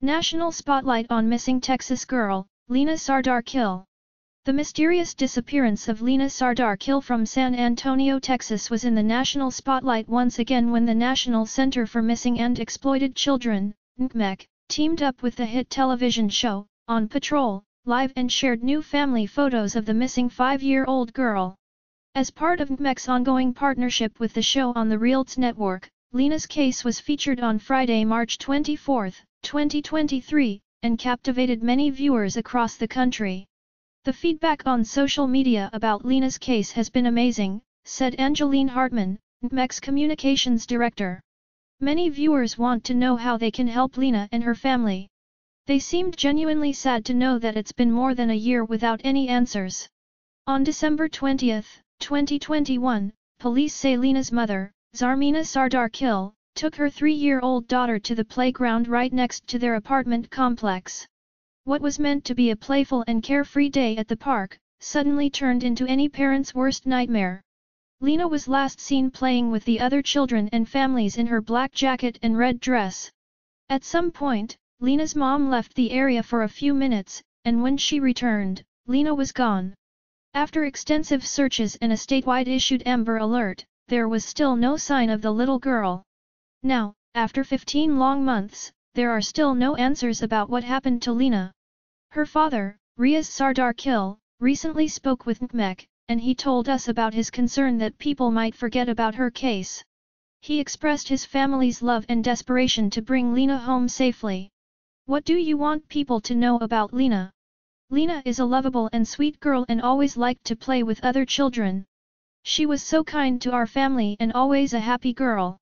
National spotlight on missing Texas girl, Lina Sardar Khil. The mysterious disappearance of Lina Sardar Khil from San Antonio, Texas was in the national spotlight once again when the National Center for Missing and Exploited Children, NCMEC, teamed up with the hit television show, On Patrol, Live and shared new family photos of the missing 5-year-old girl. As part of NCMEC's ongoing partnership with the show on the Realts Network, Lina's case was featured on Friday, March 24, 2023, and captivated many viewers across the country. The feedback on social media about Lina's case has been amazing, said Angeline Hartman, NCMEC's communications director. Many viewers want to know how they can help Lina and her family. They seemed genuinely sad to know that it's been more than a year without any answers. On December 20, 2021, police say Lina's mother, Zarmeena Sardar Khil, took her 3-year-old daughter to the playground right next to their apartment complex. What was meant to be a playful and carefree day at the park, suddenly turned into any parent's worst nightmare. Lina was last seen playing with the other children and families in her black jacket and red dress. At some point, Lina's mom left the area for a few minutes, and when she returned, Lina was gone. After extensive searches and a statewide issued Amber Alert, there was still no sign of the little girl. Now, after 15 long months, there are still no answers about what happened to Lina. Her father, Riaz Sardar Khil, recently spoke with NCMEC, and he told us about his concern that people might forget about her case. He expressed his family's love and desperation to bring Lina home safely. What do you want people to know about Lina? Lina is a lovable and sweet girl and always liked to play with other children. She was so kind to our family and always a happy girl.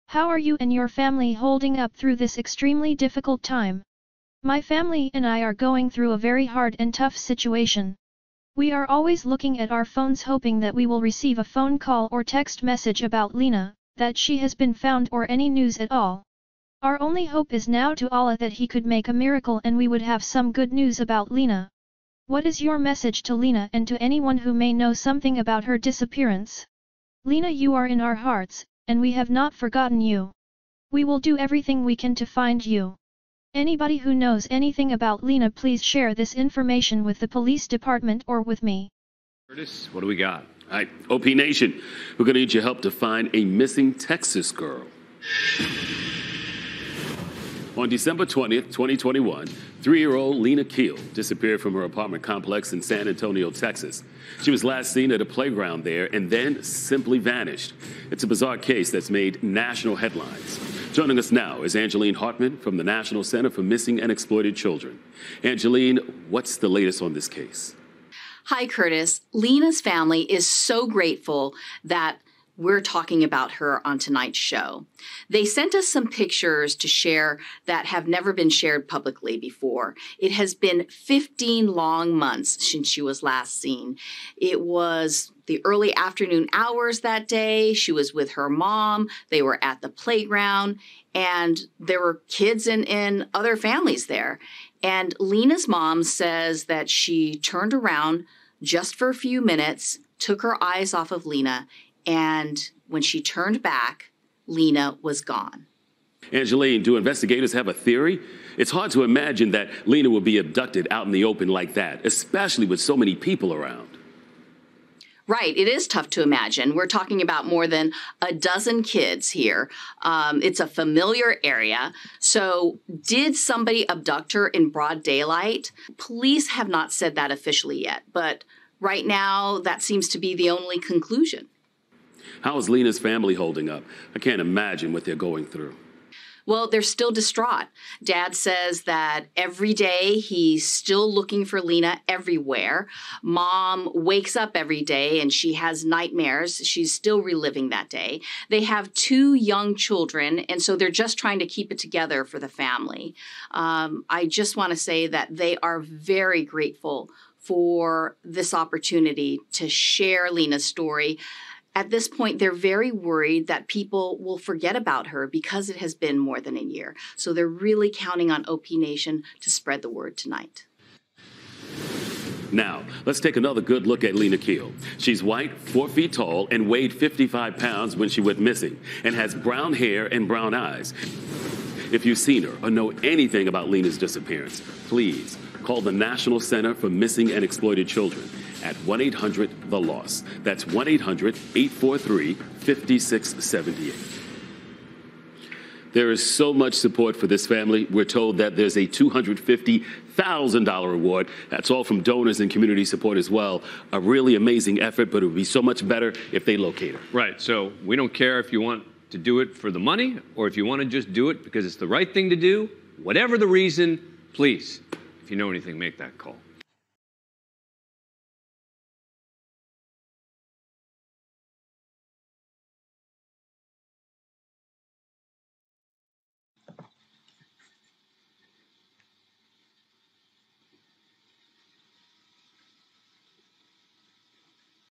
How are you and your family holding up through this extremely difficult time? My family and I are going through a very hard and tough situation. We are always looking at our phones hoping that we will receive a phone call or text message about Lina, that she has been found or any news at all. Our only hope is now to Allah that He could make a miracle and we would have some good news about Lina. What is your message to Lina and to anyone who may know something about her disappearance? Lina, you are in our hearts, and we have not forgotten you. We will do everything we can to find you. Anybody who knows anything about Lina, please share this information with the police department or with me. Curtis, what do we got? All right, OP Nation, we're going to need your help to find a missing Texas girl. On December 20th, 2021, 3-year-old Lina Khil disappeared from her apartment complex in San Antonio, Texas. She was last seen at a playground there and then simply vanished. It's a bizarre case that's made national headlines. Joining us now is Angeline Hartman from the National Center for Missing and Exploited Children. Angeline, what's the latest on this case? Hi, Curtis. Lina's family is so grateful that we're talking about her on tonight's show. They sent us some pictures to share that have never been shared publicly before. It has been 15 long months since she was last seen. It was the early afternoon hours that day. She was with her mom. They were at the playground, and there were kids and other families there. And Lina's mom says that she turned around just for a few minutes, took her eyes off of Lina, and when she turned back, Lina was gone. Angeline, do investigators have a theory? It's hard to imagine that Lina would be abducted out in the open like that, especially with so many people around. Right, it is tough to imagine. We're talking about more than a dozen kids here. It's a familiar area. So did somebody abduct her in broad daylight? Police have not said that officially yet, but right now that seems to be the only conclusion. How is Lina's family holding up? I can't imagine what they're going through. Well, they're still distraught. Dad says that every day he's still looking for Lina everywhere. Mom wakes up every day and she has nightmares. She's still reliving that day. They have 2 young children, and so they're just trying to keep it together for the family. I just want to say that they are very grateful for this opportunity to share Lina's story. At this point, they're very worried that people will forget about her because it has been more than a year. So they're really counting on OP Nation to spread the word tonight. Now, let's take another good look at Lina Khil. She's white, 4 feet tall, and weighed 55 pounds when she went missing, and has brown hair and brown eyes. If you've seen her or know anything about Lina's disappearance, please call the National Center for Missing and Exploited Children at 1-800-THE-LOST. That's 1-800-843-5678. There is so much support for this family. We're told that there's a $250,000 reward. That's all from donors and community support as well. A really amazing effort, but it would be so much better if they locate her. Right. So we don't care if you want to do it for the money or if you want to just do it because it's the right thing to do. Whatever the reason, please, if you know anything, make that call.